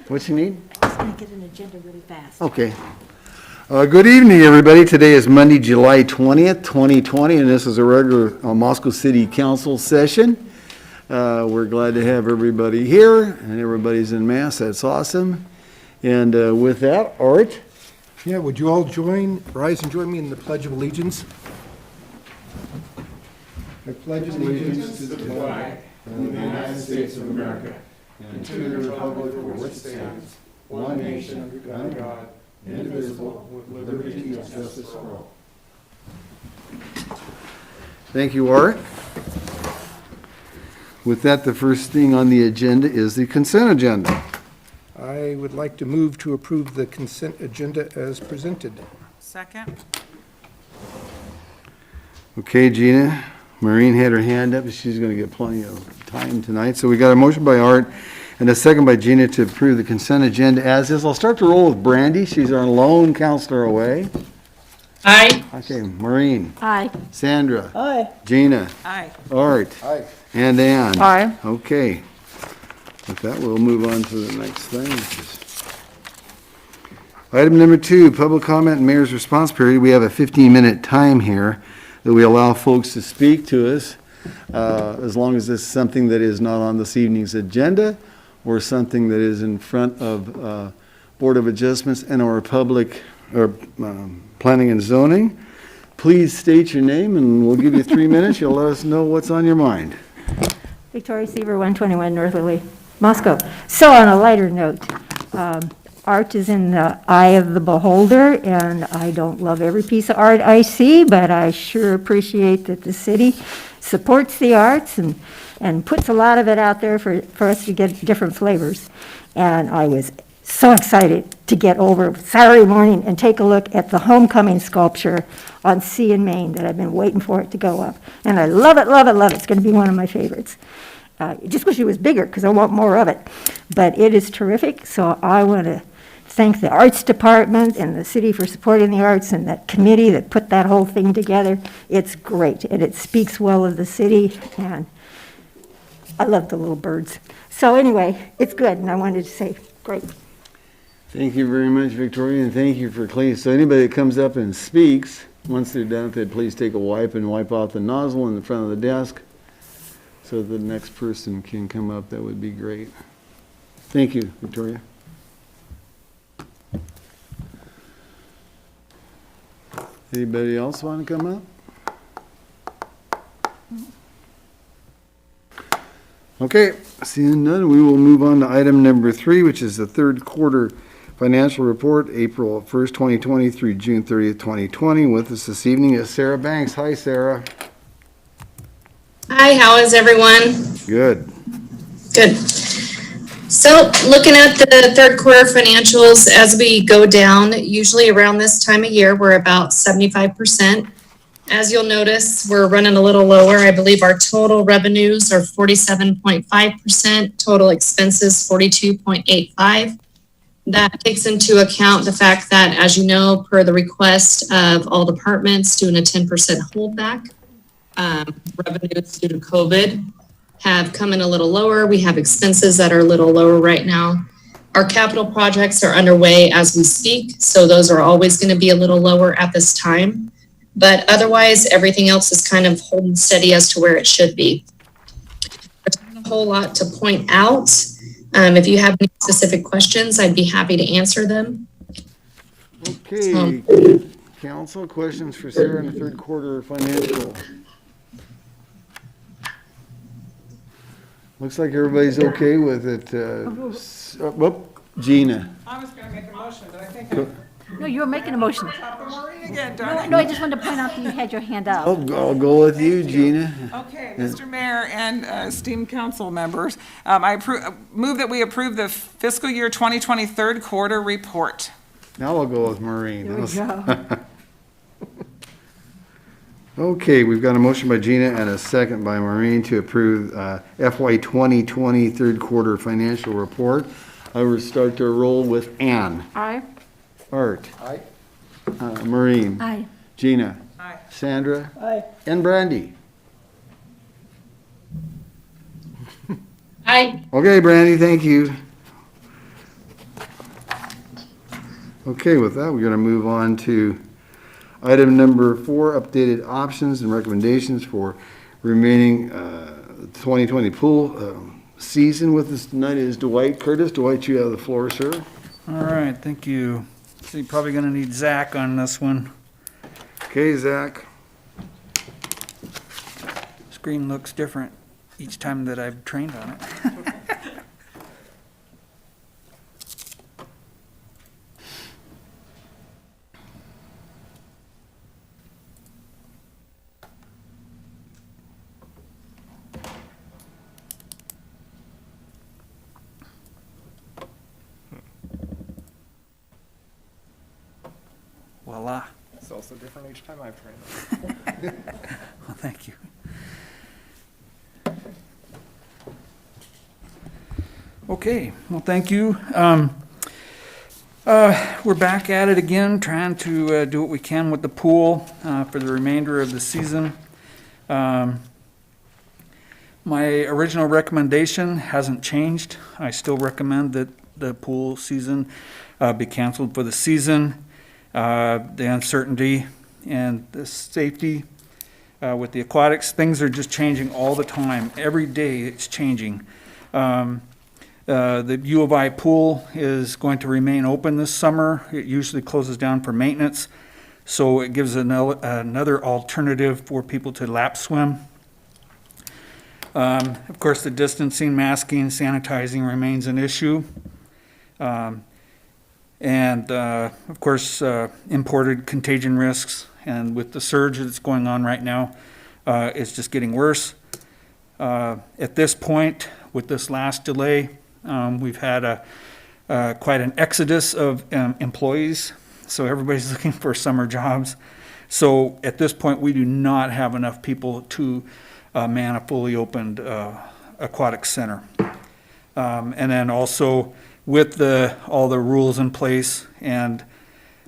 What you need? Just going to get an agenda really fast. Okay. Good evening, everybody. Today is Monday, July 20th, 2020, and this is a regular Moscow City Council session. We're glad to have everybody here, and everybody's en masse. That's awesome. And with that, Art? Yeah, would you all rise and join me in the Pledge of Allegiance? I pledge allegiance to the flag of the United States of America and to the republic for which it stands, one nation, under God, indivisible, with liberty and justice for all. Thank you, Art. With that, the first thing on the agenda is the consent agenda. I would like to move to approve the consent agenda as presented. Second. Okay, Gina. Maureen had her hand up. She's going to get plenty of time tonight. So we got a motion by Art and a second by Gina to approve the consent agenda as is. I'll start the roll with Brandy. She's our lone counselor away. Aye. Okay, Maureen. Aye. Sandra. Aye. Gina. Aye. Art. Aye. And Ann. Aye. Okay. With that, we'll move on to the next thing. Which is item number 2, public comment and mayor's response period. We have a 15-minute time here that we allow folks to speak to us, as long as this is something that is not on this evening's agenda or something that is in front of Board of Adjustments and or public or planning and zoning. Please state your name and we'll give you 3 minutes. You'll let us know what's on your mind. Victoria Seaver, 121 North Lily, Moscow. So on a lighter note, art is in the eye of the beholder, and I don't love every piece of art I see, but I sure appreciate that the city supports the arts and puts a lot of it out there for us to get different flavors. And I was so excited to get over Saturday morning and take a look at the homecoming sculpture on Sea and Main that I've been waiting for it to go up. And I love it, love it, love it. It's going to be one of my favorites. Just wish it was bigger because I want more of it. But it is terrific, so I want to thank the arts department and the city for supporting the arts and that committee that put that whole thing together. It's great, and it speaks well of the city, and I love the little birds. So anyway, it's good, and I wanted to say, great. Thank you very much, Victoria, and thank you for cleaning. So anybody that comes up and speaks, once they're done, if they'd please take a wipe and wipe out the nozzle in the front of the desk so the next person can come up, that would be great. Thank you, Victoria. Anybody else want to come up? Okay, seeing none, we will move on to item number 3, which is the third quarter financial report, April 1st, 2020 through June 30th, 2020. With us this evening is Sarah Banks. Hi, Sarah. Hi, how is everyone? Good. Good. So looking at the third quarter financials, as we go down, usually around this time of year, we're about 75%. As you'll notice, we're running a little lower. I believe our total revenues are 47.5%, total expenses 42.85%. That takes into account the fact that, as you know, per the request of all departments doing a 10% holdback, revenues due to COVID have come in a little lower. We have expenses that are a little lower right now. Our capital projects are underway as we speak, so those are always going to be a little lower at this time. But otherwise, everything else is kind of holding steady as to where it should be. There's not a whole lot to point out. If you have any specific questions, I'd be happy to answer them. Okay, council, questions for Sarah in the third quarter financial? Looks like everybody's okay with it. Gina. I was going to make a motion, but I think No, you were making a motion. I'm Marie again, darn it. No, I just wanted to point out that you had your hand up. I'll go with you, Gina. Okay, Mr. Mayor and esteemed council members, I move that we approve the fiscal year 2020 third quarter report. Now I'll go with Maureen. There we go. Okay, we've got a motion by Gina and a second by Maureen to approve FY 2020 third quarter financial report. I will start to roll with Ann. Aye. Art. Aye. Maureen. Aye. Gina. Aye. Sandra. Aye. And Brandy. Aye. Okay, Brandy, thank you. Okay, with that, we're going to move on to item number 4, updated options and recommendations for remaining 2020 pool season. With us tonight is Dwight Curtis. Dwight, you have the floor, sir. All right, thank you. So you're probably gonna need Zach on this one. Okay, Zach. Screen looks different each time that I've trained on it. Voila. It's also different each time I've trained. Well, thank you. Okay, well, thank you. We're back at it again, trying to do what we can with the pool for the remainder of the season. My original recommendation hasn't changed. I still recommend that the pool season be canceled for the season. The uncertainty and the safety with the aquatics, things are just changing all the time. Every day it's changing. The U of I pool is going to remain open this summer. It usually closes down for maintenance, so it gives another alternative for people to lap swim. Of course, the distancing, masking, sanitizing remains an issue. And of course, imported contagion risks, and with the surge that's going on right now, it's just getting worse. At this point, with this last delay, we've had quite an exodus of employees, so everybody's looking for summer jobs. So at this point, we do not have enough people to man a fully opened aquatic center. And then also, with all the rules in place, and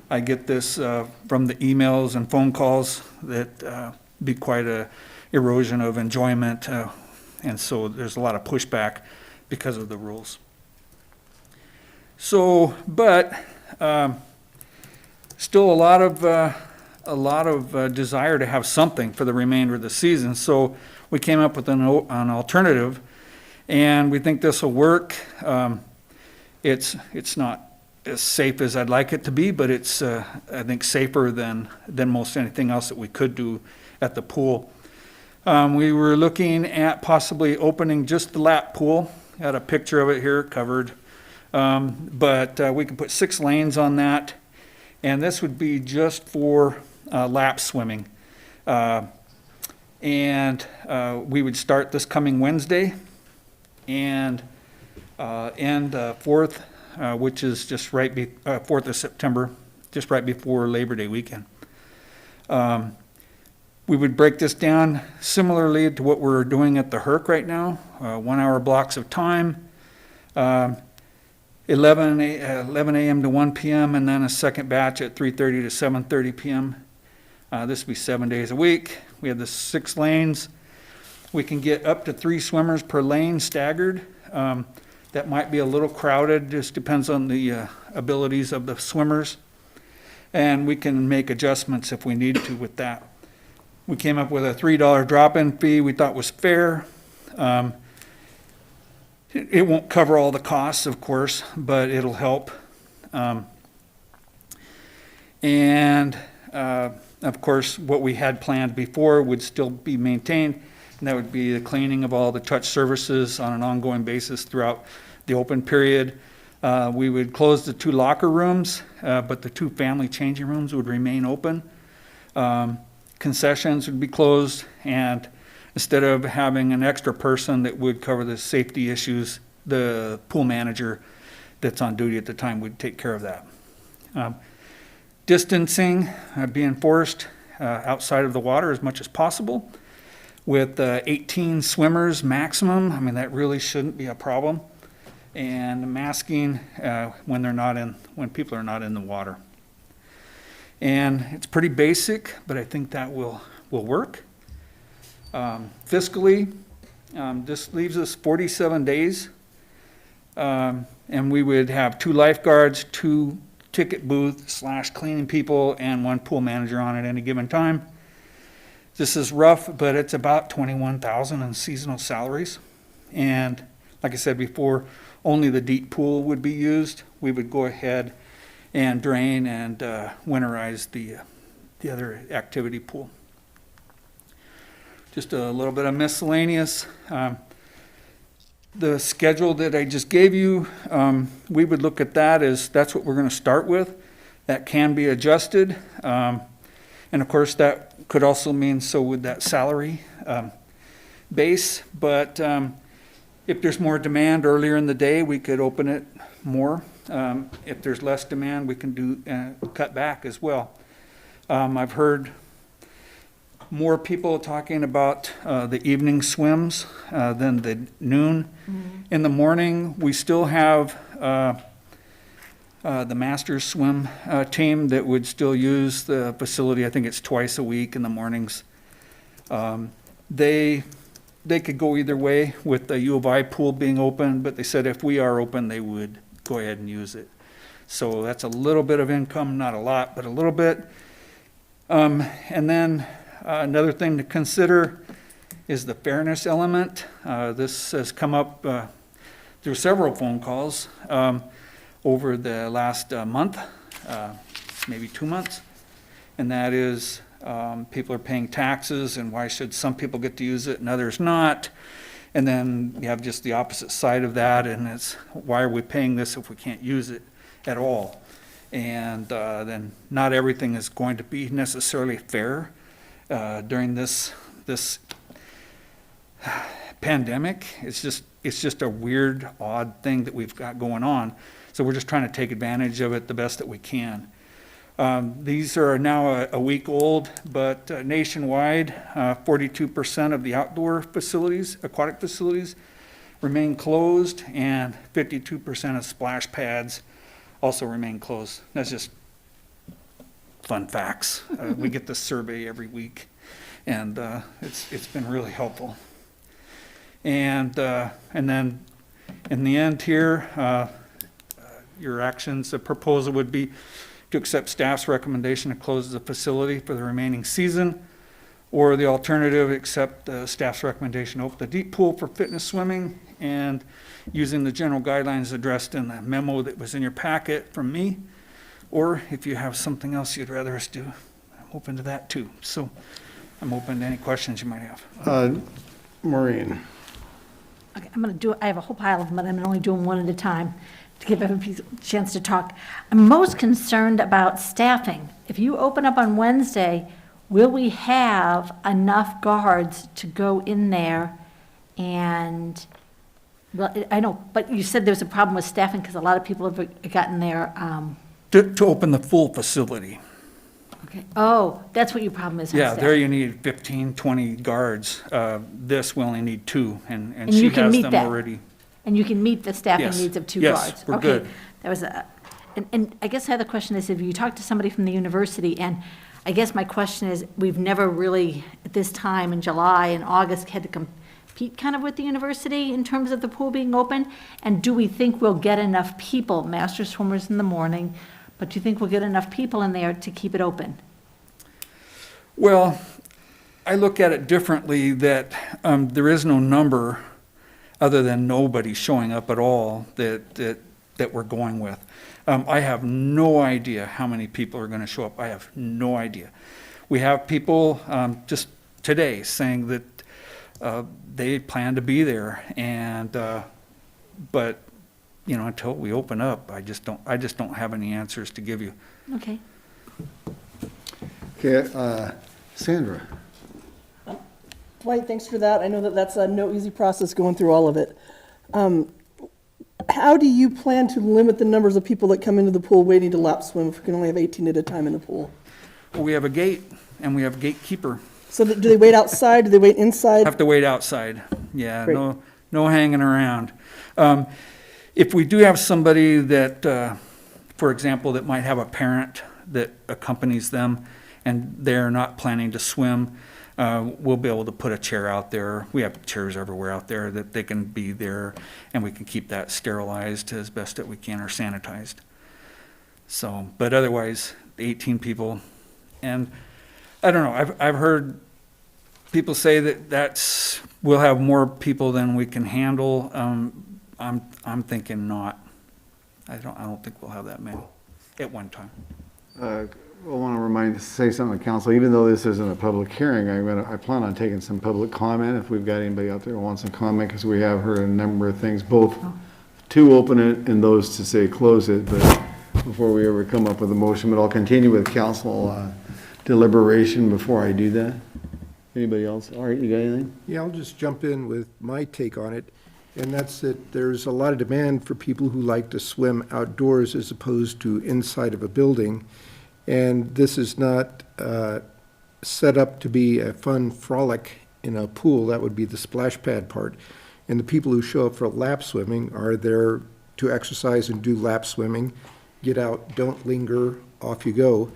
I get this from the emails and phone calls, that be quite a erosion of enjoyment, and so there's a lot of pushback because of the rules. So, but still a lot of desire to have something for the remainder of the season. So we came up with an alternative, and we think this will work. It's not as safe as I'd like it to be, but it's I think safer than most anything else that we could do at the pool. We were looking at possibly opening just the lap pool. Got a picture of it here covered, but we could put 6 lanes on that, and this would be just for lap swimming. And we would start this coming Wednesday and end 4th, which is just 4th of September, just right before Labor Day weekend. We would break this down similarly to what we're doing at the Herc right now, 1 hour blocks of time, 11 a.m. to 1 p.m., and then a second batch at 3:30 to 7:30 p.m. This would be 7 days a week. We have the 6 lanes. We can get up to 3 swimmers per lane staggered. That might be a little crowded, just depends on the abilities of the swimmers. And we can make adjustments if we need to with that. We came up with a $3 drop-in fee we thought was fair. It won't cover all the costs, of course, but it'll help. And of course, what we had planned before would still be maintained, and that would be the cleaning of all the touch surfaces on an ongoing basis throughout the open period. We would close the 2 locker rooms, but the 2 family changing rooms would remain open. Concessions would be closed, and instead of having an extra person that would cover the safety issues, the pool manager that's on duty at the time would take care of that. Distancing be enforced outside of the water as much as possible with 18 swimmers maximum. I mean, that really shouldn't be a problem. And masking when people are not in the water. And it's pretty basic, but I think that will work. Fiscally, this leaves us 47 days. And we would have 2 lifeguards, 2 ticket booth / cleaning people and 1 pool manager on at any given time. This is rough, but it's about 21,000 in seasonal salaries. And like I said before, only the deep pool would be used. We would go ahead and drain and winterize the other activity pool. Just a little bit of miscellaneous. The schedule that I just gave you, we would look at that as that's what we're going to start with. That can be adjusted. And of course, that could also mean so would that salary base. But if there's more demand earlier in the day, we could open it more. If there's less demand, we can do cut back as well. I've heard more people talking about the evening swims than the noon. In the morning, we still have the Masters swim team that would still use the facility. I think it's twice a week in the mornings. They could go either way with the U of I pool being open, but they said if we are open, they would go ahead and use it. So that's a little bit of income, not a lot, but a little bit. And then another thing to consider is the fairness element. This has come up through several phone calls over the last month, maybe 2 months. And that is people are paying taxes, and why should some people get to use it and others not? And then you have just the opposite side of that, and it's why are we paying this if we can't use it at all? And then not everything is going to be necessarily fair during this pandemic. It's just a weird, odd thing that we've got going on. So we're just trying to take advantage of it the best that we can. These are now a week old, but nationwide, 42% of the outdoor facilities, aquatic facilities, remain closed, and 52% of splash pads also remain closed. That's just fun facts. We get this survey every week, and it's been really helpful. And then in the end here, your actions, the proposal would be to accept staff's recommendation to close the facility for the remaining season, or the alternative, accept staff's recommendation to open the deep pool for fitness swimming, and using the general guidelines addressed in the memo that was in your packet from me, or if you have something else you'd rather us do, I'm open to that too. So I'm open to any questions you might have. Maureen. Okay, I have a whole pile of them, but I'm only doing one at a time to give everybody a chance to talk. I'm most concerned about staffing. If you open up on Wednesday, will we have enough guards to go in there? And, well, I know, but you said there's a problem with staffing because a lot of people have gotten there. To open the full facility. Okay. Oh, that's what your problem is. Yeah, there you need 15, 20 guards. This, we only need 2, and And she you can has meet them that. already. And you can meet the staffing Yes. needs of 2 Yes, guards? we're Okay. good. That was and I guess the other question is, if you talk to somebody from the university, and I guess my question is, we've never really, at this time in July and August, had to compete kind of with the university in terms of the pool being open, and do we think we'll get enough people, master swimmers in the morning, but do you think we'll get enough people in there to keep it open? Well, I look at it differently, that there is no number other than nobody showing up at all that we're going with. I have no idea how many people are going to show up. I have no idea. We have people just today saying that they plan to be there, and but you know, until we open up, I just don't have any answers to give you. Okay. Okay, Sandra. Dwight, thanks for that. I know that that's no easy process going through all of it. How do you plan to limit the numbers of people that come into the pool waiting to lap swim if we can only have 18 at a time in the pool? We have a gate, and we have a gatekeeper. So do they wait outside? Do they wait inside? Have to wait outside. Yeah, Great. no hanging around. If we do have somebody that, for example, that might have a parent that accompanies them and they're not planning to swim, we'll be able to put a chair out there. We have chairs everywhere out there that they can be there, and we can keep that sterilized as best that we can, or sanitized. So, but otherwise, the 18 people, and I don't know, I've heard people say that we'll have more people than we can handle. I'm thinking not. I don't think we'll have that many at one time. I want to say something to council, even though this isn't a public hearing, I plan on taking some public comment if we've got anybody out there who wants to comment, because we have heard a number of things, both to open it and those to say close it, but before we ever come up with a motion, but I'll continue with council deliberation before I do that. Anybody else? All right, you got anything? Yeah, I'll just jump in with my take on it, and that's that there's a lot of demand for people who like to swim outdoors as opposed to inside of a building. And this is not set up to be a fun frolic in a pool. That would be the splash pad part. And the people who show up for lap swimming are there to exercise and do lap swimming. Get out, don't linger, off you go.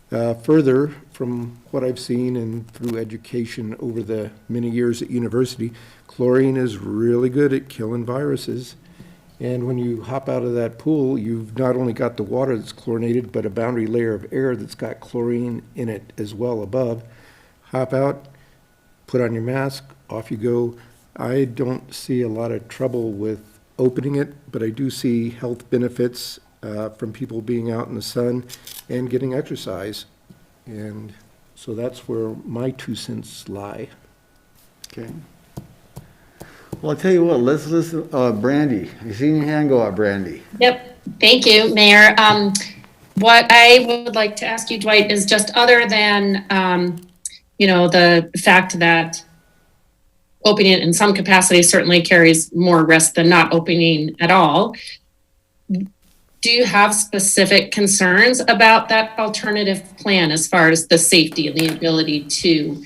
Further, from what I've seen and through education over the many years at university, chlorine is really good at killing viruses. And when you hop out of that pool, you've not only got the water that's chlorinated, but a boundary layer of air that's got chlorine in it as well above. Hop out, put on your mask, off you go. I don't see a lot of trouble with opening it, but I do see health benefits from people being out in the sun and getting exercise. And so that's where my 2 cents lie. Okay. Well, I'll tell you what, let's listen, Brandy. I seen your hand go up, Brandy. Yep, thank you, Mayor. What I would like to ask you, Dwight, is just other than, the fact that opening it in some capacity certainly carries more risk than not opening at all. Do you have specific concerns about that alternative plan as far as the safety and the ability to,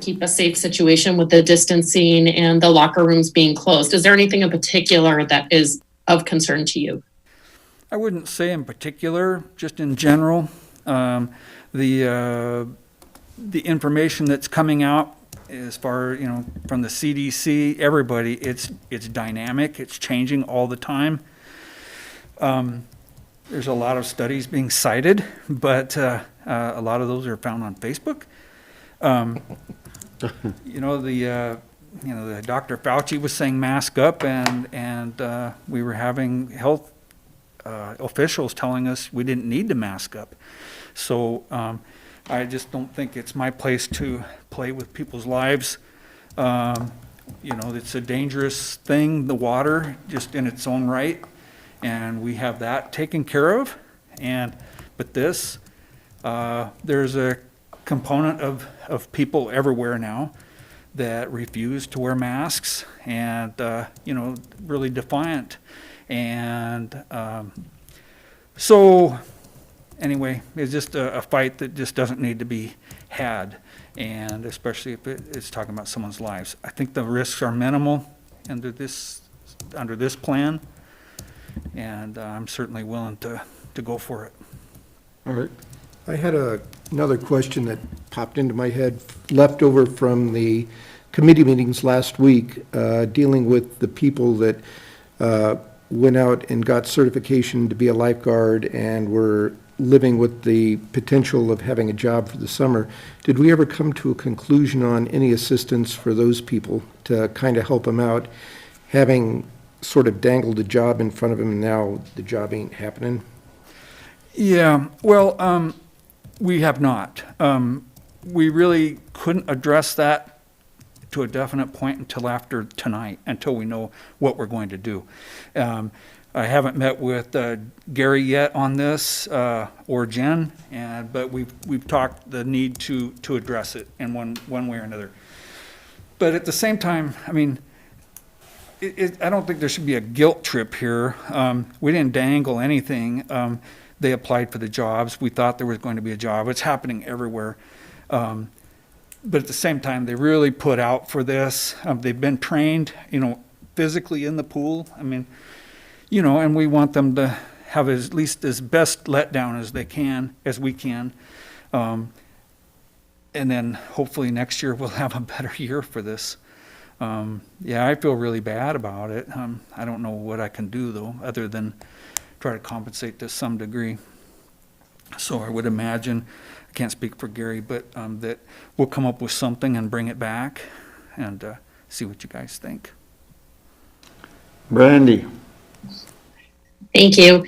keep a safe situation with the distancing and the locker rooms being closed? Is there anything in particular that is of concern to you? I wouldn't say in particular, just in general. The information that's coming out as far, from the CDC, everybody, it's dynamic, it's changing all the time. There's a lot of studies being cited, but a lot of those are found on Facebook. The Dr. Fauci was saying mask up, and we were having health officials telling us we didn't need to mask up. So I just don't think it's my place to play with people's lives. It's a dangerous thing, the water, just in its own right, and we have that taken care of. But this, there's a component of people everywhere now that refuse to wear masks and, really defiant. And so anyway, it's just a fight that just doesn't need to be had, and especially if it's talking about someone's lives. I think the risks are minimal under this plan, and I'm certainly willing to go for it. All right. I had another question that popped into my head, left over from the committee meetings last week, dealing with the people that went out and got certification to be a lifeguard and were living with the potential of having a job for the summer. Did we ever come to a conclusion on any assistance for those people to kind of help them out, having sort of dangled a job in front of them and now the job ain't happening? Yeah, well, we have not. We really couldn't address that to a definite point until after tonight, until we know what we're going to do. I haven't met with Gary yet on this, or Jen, but we've talked the need to address it in one way or another. But at the same time, I mean, I don't think there should be a guilt trip here. We didn't dangle anything. They applied for the jobs. We thought there was going to be a job. It's happening everywhere. But at the same time, they really put out for this. They've been trained, physically in the pool. I mean, and we want them to have at least as best letdown as we can. And then hopefully next year we'll have a better year for this. I feel really bad about it. I don't know what I can do though, other than try to compensate to some degree. So I would imagine, I can't speak for Gary, but that we'll come up with something and bring it back and see what you guys think. Brandy? Thank you.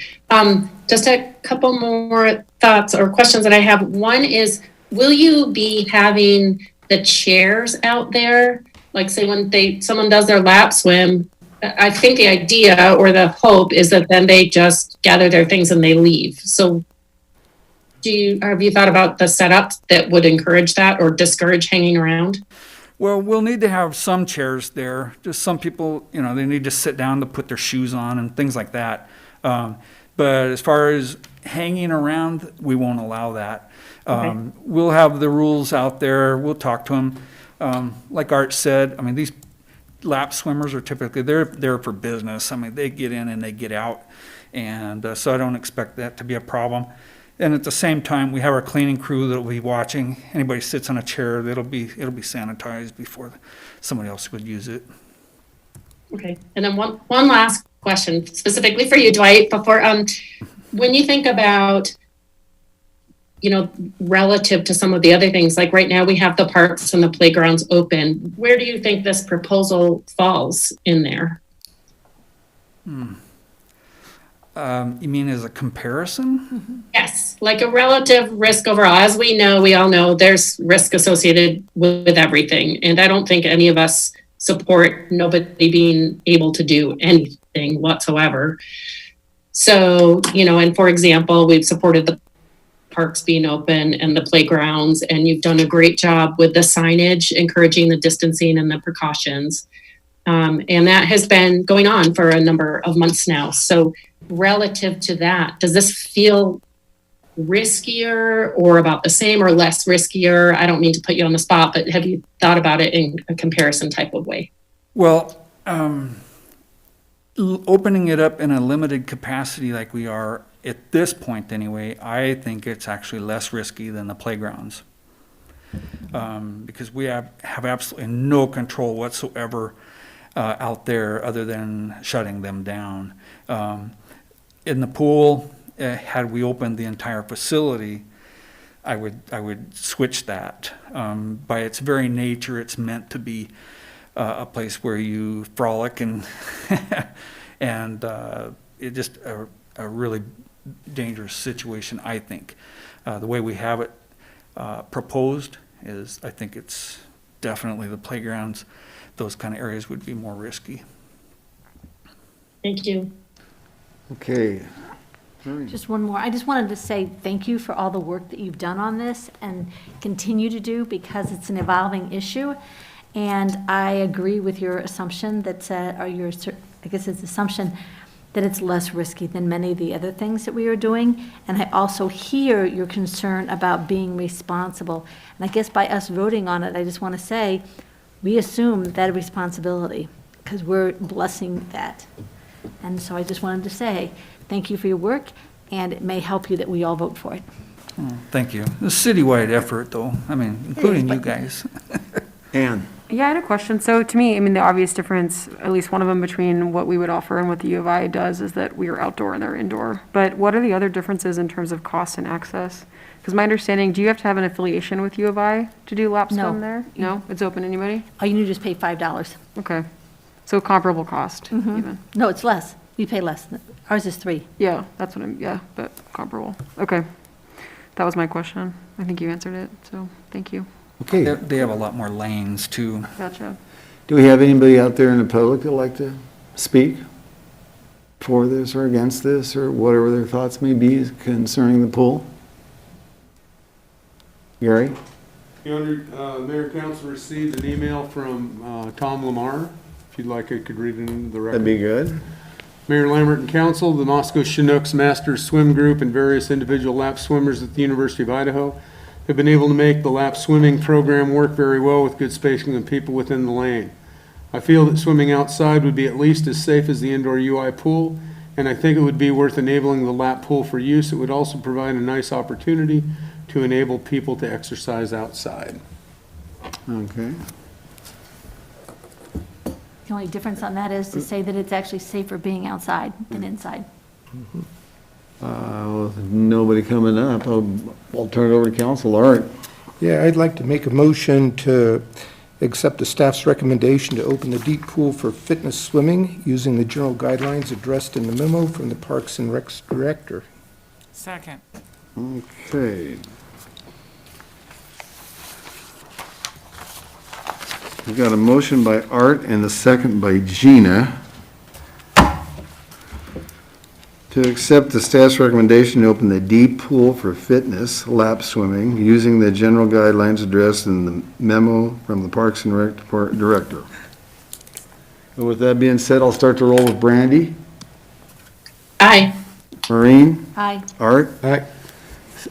Just a couple more thoughts or questions that I have. One is, will you be having the chairs out there? Like say when someone does their lap swim, I think the idea or the hope is that then they just gather their things and they leave. So have you thought about the setup that would encourage that or discourage hanging around? Well, we'll need to have some chairs there. Just some people, they need to sit down to put their shoes on and things like that. But as far as hanging around, we won't allow that. Okay. We'll have the rules out there. We'll talk to them. Like Art said, these lap swimmers are typically, they're there for business. They get in and they get out. And so I don't expect that to be a problem. And at the same time, we have our cleaning crew that'll be watching. Anybody sits on a chair, it'll be sanitized before somebody else would use it. Okay. And then one last question specifically for you, Dwight, before, when you think about, relative to some of the other things, like right now we have the parks and the playgrounds open. Where do you think this proposal falls in there? You mean as a comparison? Yes, like a relative risk overall. As we all know, there's risk associated with everything. And I don't think any of us support nobody being able to do anything whatsoever. So, and for example, we've supported the parks being open and the playgrounds, and you've done a great job with the signage, encouraging the distancing and the precautions. And that has been going on for a number of months now. So relative to that, does this feel riskier or about the same or less riskier? I don't mean to put you on the spot, but have you thought about it in a comparison type of way? Well, opening it up in a limited capacity like we are at this point anyway, I think it's actually less risky than the playgrounds. Because we have absolutely no control whatsoever out there other than shutting them down. In the pool, had we opened the entire facility, I would switch that. By its very nature, it's meant to be a place where you frolic and and it just a really dangerous situation, I think. The way we have it proposed is, I think it's definitely the playgrounds, those kind of areas would be more risky. Thank you. Okay. Just one more. I just wanted to say thank you for all the work that you've done on this and continue to do, because it's an evolving issue. And I agree with your assumption assumption that it's less risky than many of the other things that we are doing. And I also hear your concern about being responsible. And I guess by us voting on it, I just want to say, we assume that responsibility because we're blessing that. And so I just wanted to say, thank you for your work, and it may help you that we all vote for it. Thank you. It's a citywide effort, though, including you guys. Ann? Yeah, I had a question. So to me, the obvious difference, at least one of them between what we would offer and what the U of I does, is that we are outdoor and they're indoor. But what are the other differences in terms of cost and access? Because my understanding, do you have to have an affiliation with U of I to do lap swim there? No, it's open to anybody? All you need to just pay $5. Okay. So comparable cost, even? No, it's less. We pay less. Ours is $3. Yeah, that's what but comparable. Okay. That was my question. I think you answered it, so thank you. Okay. They have a lot more lanes, too. Gotcha. Do we have anybody out there in the public that'd like to speak for this or against this, or whatever their thoughts may be concerning the pool? Gary? Mayor and Council received an email from Tom Lamar. If you'd like, I could read it into the record. That'd be good. Mayor Lambert and Council, the Moscow Chinooks Masters Swim Group and various individual lap swimmers at the University of Idaho have been able to make the lap swimming program work very well with good spacing and people within the lane. I feel that swimming outside would be at least as safe as the indoor UI pool, and I think it would be worth enabling the lap pool for use. It would also provide a nice opportunity to enable people to exercise outside. Okay. The only difference on that is to say that it's actually safer being outside than inside. With nobody coming up, I'll turn it over to council. Art? Yeah, I'd like to make a motion to accept the staff's recommendation to open the deep pool for fitness swimming using the general guidelines addressed in the memo from the Parks and Recs Director. Second. Okay. We've got a motion by Art and a second by Gina to accept the staff's recommendation to open the deep pool for fitness, lap swimming, using the general guidelines addressed in the memo from the Parks and Rec Director. And with that being said, I'll start to roll with Brandy, Aye. Maureen, Aye. Art, Aye.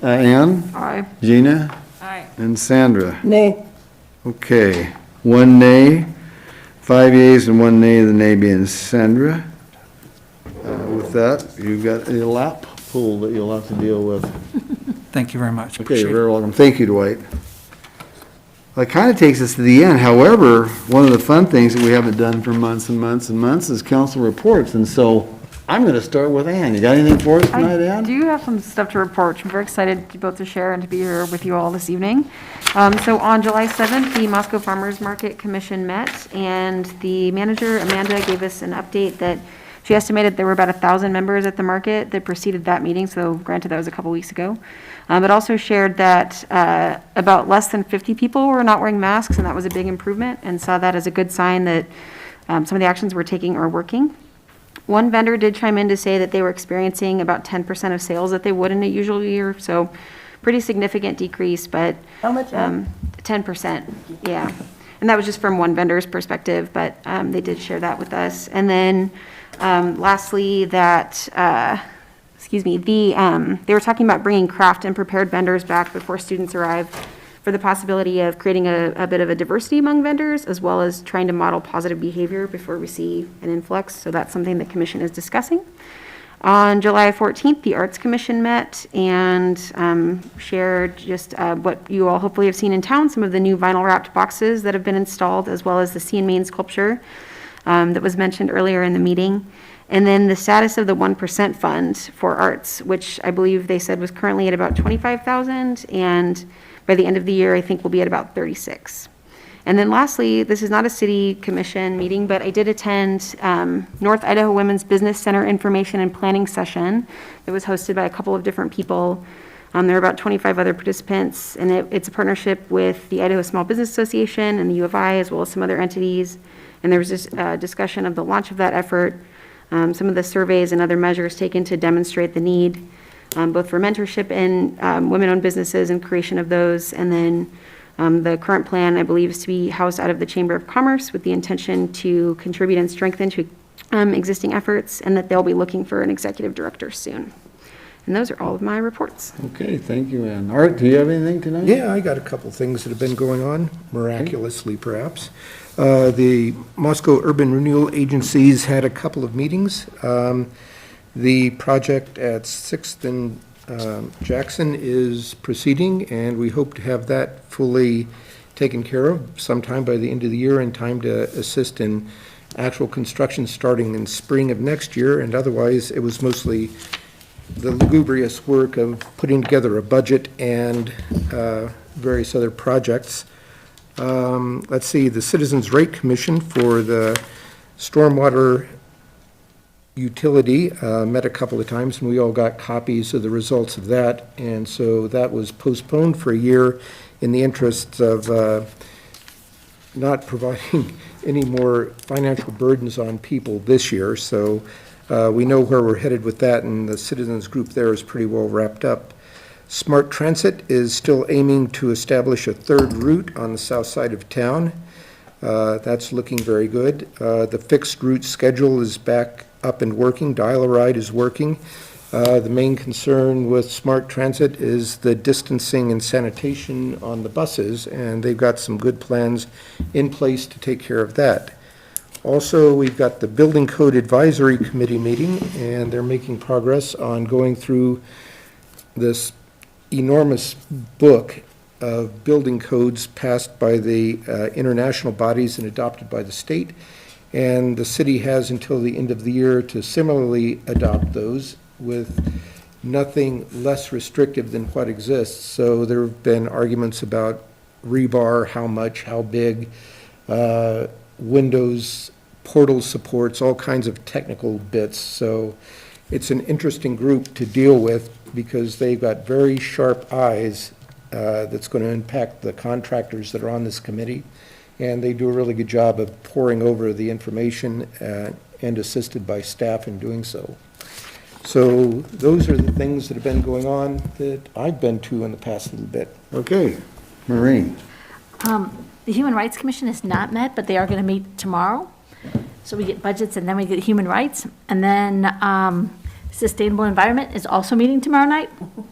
Ann, Aye. Gina, Aye. and Sandra. Nay. Okay, 1 nay, 5 yeas and 1 nay, the nay being Sandra. With that, you've got a lap pool that you'll have to deal with. Thank you very much. Okay, Appreciate you're it. very welcome. Thank you, Dwight. That kind of takes us to the end. However, one of the fun things that we haven't done for months and months and months is council reports. And so I'm going to start with Ann. You got anything for us tonight, I Ann? do have some stuff to report. I'm very excited to both to share and to be here with you all this evening. So on July 7th, the Moscow Farmers Market Commission met, and the manager, Amanda, gave us an update that she estimated there were about 1,000 members at the market that preceded that meeting, so granted, that was a couple weeks ago. But also shared that about less than 50 people were not wearing masks, and that was a big improvement, and saw that as a good sign that some of the actions we're taking are working. One vendor did chime in to say that they were experiencing about 10% of sales that they would in a usual year, so pretty significant decrease, but. How much? 10%, yeah. And that was just from one vendor's perspective, but they did share that with us. And then lastly, that, they were talking about bringing craft and prepared vendors back before students arrive for the possibility of creating a bit of a diversity among vendors, as well as trying to model positive behavior before we see an influx. So that's something the commission is discussing. On July 14th, the Arts Commission met and shared just what you all hopefully have seen in town, some of the new vinyl wrapped boxes that have been installed, as well as the Sea and Main sculpture that was mentioned earlier in the meeting. And then the status of the 1% fund for arts, which I believe they said was currently at about 25,000, and by the end of the year, I think we'll be at about 36. And then lastly, this is not a city commission meeting, but I did attend North Idaho Women's Business Center Information and Planning Session that was hosted by a couple of different people. There were about 25 other participants, and it's a partnership with the Idaho Small Business Association and the U of I, as well as some other entities. And there was just a discussion of the launch of that effort, some of the surveys and other measures taken to demonstrate the need, both for mentorship in women-owned businesses and creation of those, and then the current plan, I believe, is to be housed out of the Chamber of Commerce with the intention to contribute and strengthen to existing efforts, and that they'll be looking for an executive director soon. And those are all of my reports. Okay, thank you, Ann. Art, do you have anything tonight? Yeah, I got a couple things that have been going on, miraculously perhaps. The Moscow Urban Renewal Agencies had a couple of meetings. The project at 6th and Jackson is proceeding, and we hope to have that fully taken care of sometime by the end of the year in time to assist in actual construction starting in spring of next year. And otherwise, it was mostly the lugubrious work of putting together a budget and various other projects. Let's see, the Citizens Rate Commission for the stormwater utility met a couple of times, and we all got copies of the results of that. And so that was postponed for a year in the interests of not providing any more financial burdens on people this year. So we know where we're headed with that, and the citizens group there is pretty well wrapped up. Smart Transit is still aiming to establish a third route on the south side of town. That's looking very good. The fixed route schedule is back up and working. Dial-A-Ride is working. The main concern with Smart Transit is the distancing and sanitation on the buses, and they've got some good plans in place to take care of that. Also, we've got the Building Code Advisory Committee meeting, and they're making progress on going through this enormous book of building codes passed by the international bodies and adopted by the state. And the city has until the end of the year to similarly adopt those, with nothing less restrictive than what exists. So there have been arguments about rebar, how much, how big, Windows portal supports, all kinds of technical bits. So it's an interesting group to deal with because they've got very sharp eyes that's going to impact the contractors that are on this committee. And they do a really good job of poring over the information and assisted by staff in doing so. So those are the things that have been going on that I've been to in the past little bit. Okay, Maureen. The Human Rights Commission is not met, but they are going to meet tomorrow. So we get budgets and then we get human rights. And then Sustainable Environment is also meeting tomorrow night.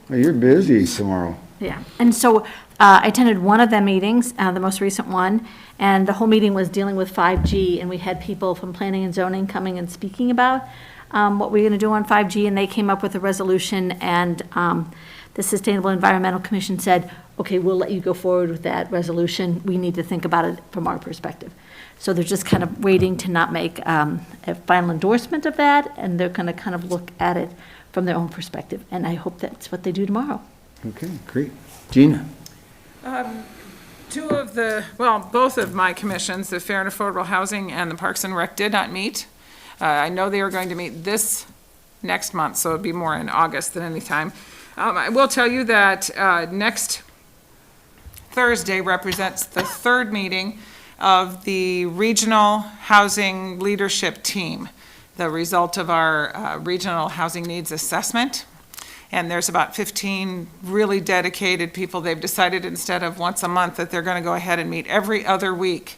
Well, you're busy tomorrow. Yeah. And so I attended one of the meetings, the most recent one, and the whole meeting was dealing with 5G. And we had people from planning and zoning coming and speaking about what we're going to do on 5G. And they came up with a resolution, and the Sustainable Environmental Commission said, okay, we'll let you go forward with that resolution. We need to think about it from our perspective. So they're just kind of waiting to not make a final endorsement of that, and they're going to kind of look at it from their own perspective. And I hope that's what they do tomorrow. Okay, great. Gina? Both of my commissions, the Fair and Affordable Housing and the Parks and Rec, did not meet. I know they are going to meet this next month, so it'll be more in August than any time. I will tell you that next Thursday represents the third meeting of the Regional Housing Leadership Team, the result of our Regional Housing Needs Assessment. And there's about 15 really dedicated people. They've decided instead of once a month that they're going to go ahead and meet every other week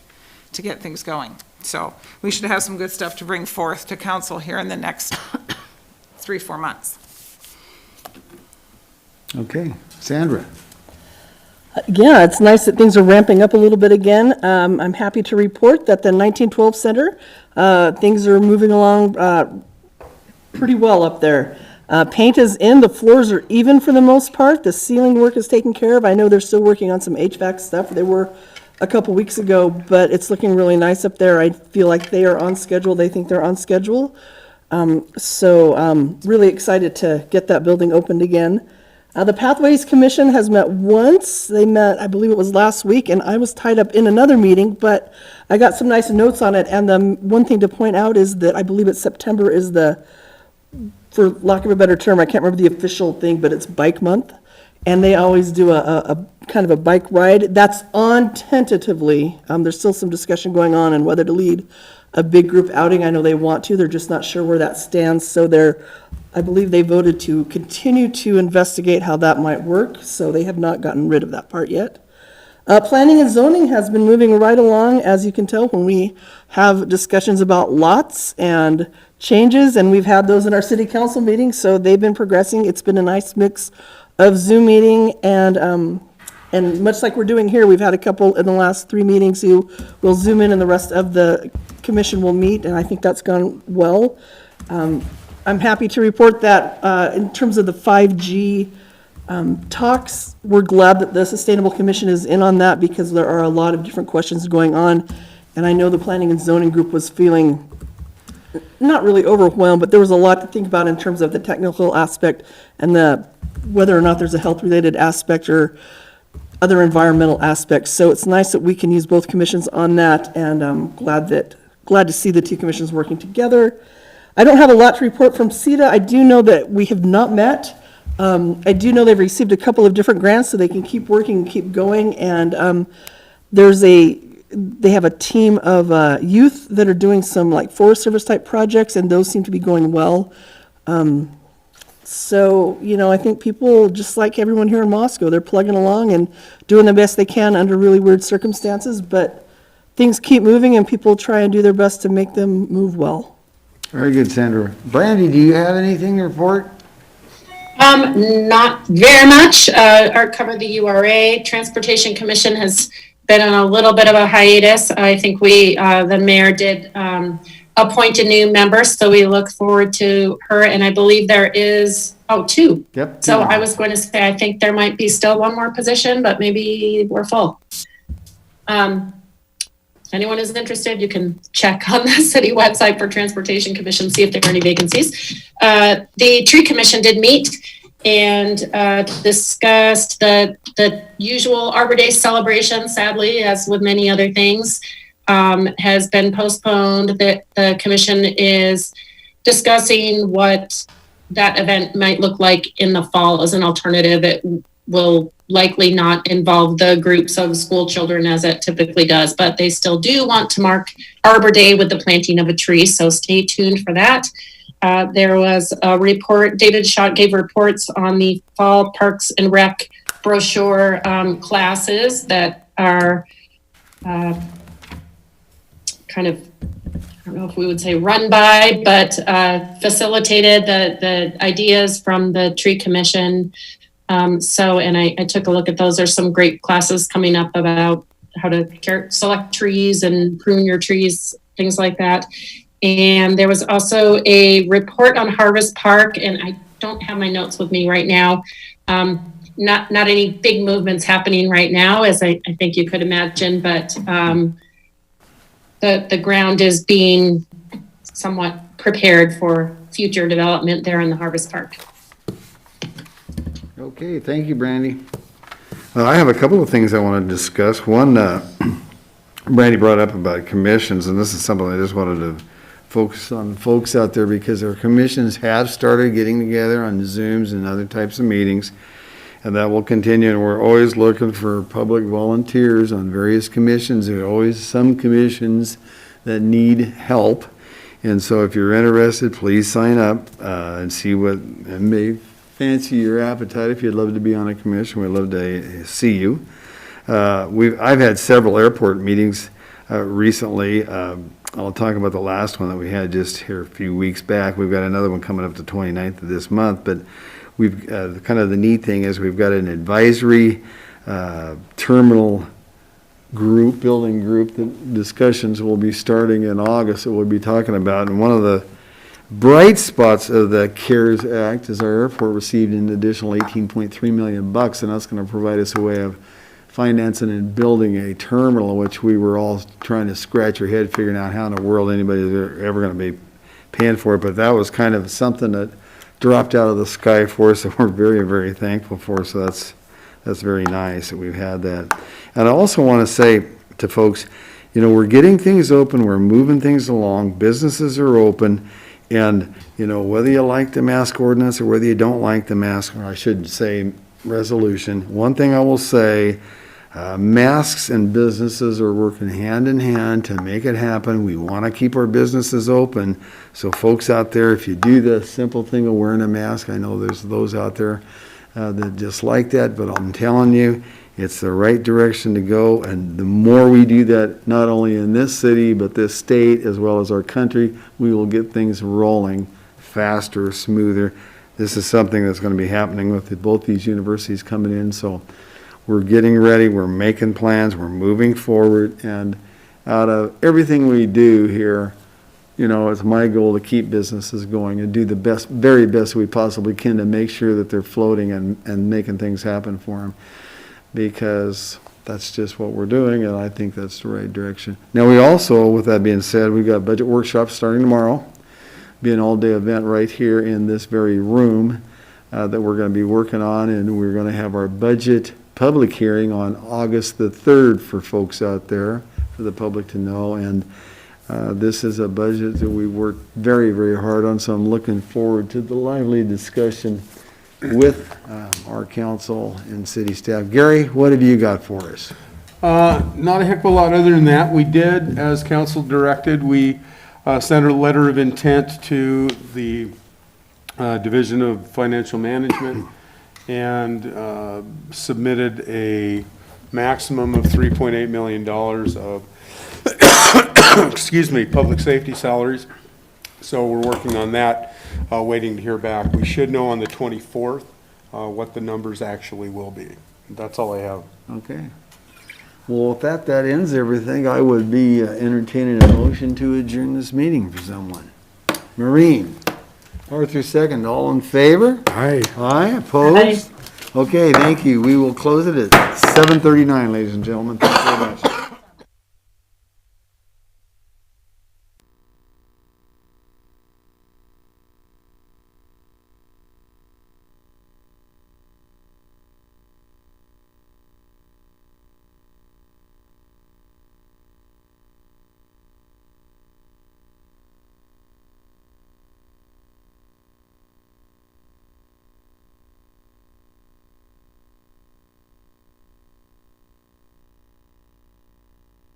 to get things going. So we should have some good stuff to bring forth to council here in the next 3-4 months. Okay, Sandra? Yeah, it's nice that things are ramping up a little bit again. I'm happy to report that the 1912 Center, things are moving along pretty well up there. Paint is in, the floors are even for the most part, the ceiling work is taken care of. I know they're still working on some HVAC stuff. They were a couple weeks ago, but it's looking really nice up there. I feel like they are on schedule. They think they're on schedule. So really excited to get that building opened again. The Pathways Commission has met once. They met, I believe it was last week, and I was tied up in another meeting, but I got some nice notes on it. And the one thing to point out is that I believe it's September is the, for lack of a better term, I can't remember the official thing, but it's Bike Month. And they always do a kind of a bike ride. That's on tentatively. There's still some discussion going on whether to lead a big group outing. I know they want to, they're just not sure where that stands. So I believe they voted to continue to investigate how that might work. So they have not gotten rid of that part yet. Planning and zoning has been moving right along, as you can tell, when we have discussions about lots and changes, and we've had those in our city council meetings, so they've been progressing. It's been a nice mix of Zoom meeting and much like we're doing here, we've had a couple in the last 3 meetings who will Zoom in and the rest of the commission will meet, and I think that's gone well. I'm happy to report that in terms of the 5G talks, we're glad that the Sustainable Commission is in on that because there are a lot of different questions going on. And I know the Planning and Zoning Group was feeling not really overwhelmed, but there was a lot to think about in terms of the technical aspect and whether or not there's a health-related aspect or other environmental aspects. So it's nice that we can use both commissions on that, and I'm glad to see the 2 commissions working together. I don't have a lot to report from CETA. I do know that we have not met. I do know they've received a couple of different grants so they can keep working and keep going. And they have a team of youth that are doing some like Forest Service type projects, and those seem to be going well. So, I think people, just like everyone here in Moscow, they're plugging along and doing the best they can under really weird circumstances, but things keep moving and people try and do their best to make them move well. Very good, Sandra. Brandy, do you have anything to report? Not very much. Art covered the URA. Transportation Commission has been on a little bit of a hiatus. I think the mayor did appoint a new member, so we look forward to her. And I believe there is, 2. Yep. So I was going to say, I think there might be still one more position, but maybe we're full. Anyone is interested, you can check on the city website for Transportation Commission, see if there are any vacancies. The Tree Commission did meet, and discussed the usual Arbor Day celebration, sadly, as with many other things, has been postponed. The commission is discussing what that event might look like in the fall as an alternative. It will likely not involve the groups of school children as it typically does, but they still do want to mark Arbor Day with the planting of a tree, so stay tuned for that. There was a report, David Schott gave reports on the fall Parks and Rec brochure classes that are kind of, I don't know if we would say run by, but facilitated the ideas from the tree commission. And I took a look at those. There's some great classes coming up about how to select trees and prune your trees, things like that. And there was also a report on Harvest Park, and I don't have my notes with me right now. Not any big movements happening right now, as I think you could imagine, but the ground is being somewhat prepared for future development there in the Harvest Park. Okay, thank you, Brandy. I have a couple of things I want to discuss. One, Brandy brought up about commissions, and this is something I just wanted to focus on folks out there, because our commissions have started getting together on Zooms and other types of meetings, and that will continue. And we're always looking for public volunteers on various commissions. There are always some commissions that need help. And so if you're interested, please sign up and see what, and may fancy your appetite. If you'd love to be on a commission, we'd love to see you. I've had several airport meetings recently. I'll talk about the last one that we had just here a few weeks back. We've got another one coming up the 29th of this month, but we've kind of the neat thing is we've got an advisory terminal group, building group, that discussions will be starting in August that we'll be talking about. And one of the bright spots of the CARES Act is our airport received an additional $18.3 million, and that's going to provide us a way of financing and building a terminal, which we were all trying to scratch our head figuring out how in the world anybody's ever going to be paying for it. But that was kind of something that dropped out of the sky for us that we're very, very thankful for. So that's very nice that we've had that. And I also want to say to folks, you know, we're getting things open, we're moving things along, businesses are open, and, you know, whether you like the mask ordinance or whether you don't like the mask, or I should say resolution, one thing I will say, masks and businesses are working hand in hand to make it happen. We want to keep our businesses open. So folks out there, if you do the simple thing of wearing a mask, I know there's those out there that just like that, but I'm telling you, it's the right direction to go. And the more we do that, not only in this city, but this state, as well as our country, we will get things rolling faster, smoother. This is something that's going to be happening with both these universities coming in. So we're getting ready, we're making plans, we're moving forward, and out of everything we do here, you know, it's my goal to keep businesses going and do the best, very best we possibly can to make sure that they're floating and making things happen for them, because that's just what we're doing, and I think that's the right direction. Now, we also, with that being said, we've got budget workshops starting tomorrow. Be an all-day event right here in this very room that we're going to be working on, and we're going to have our budget public hearing on August the 3rd for folks out there, for the public to know. And this is a budget that we worked very, very hard on, so I'm looking forward to the lively discussion with our council and city staff. Gary, what have you got for us? Not a heck of a lot other than that. We did, as council directed, we sent a letter of intent to the Division of Financial Management and submitted a maximum of $3.8 million of excuse me, public safety salaries. So we're working on that, waiting to hear back. We should know on the 24th what the numbers actually will be. That's all I have. Okay. Well, if that ends everything, I would be entertaining a motion to adjourn this meeting for someone. Maureen, Arthur second, all in favor? Aye. Aye, opposed? Okay, thank you. We will close it at 7:39, ladies and gentlemen. Thank you very much.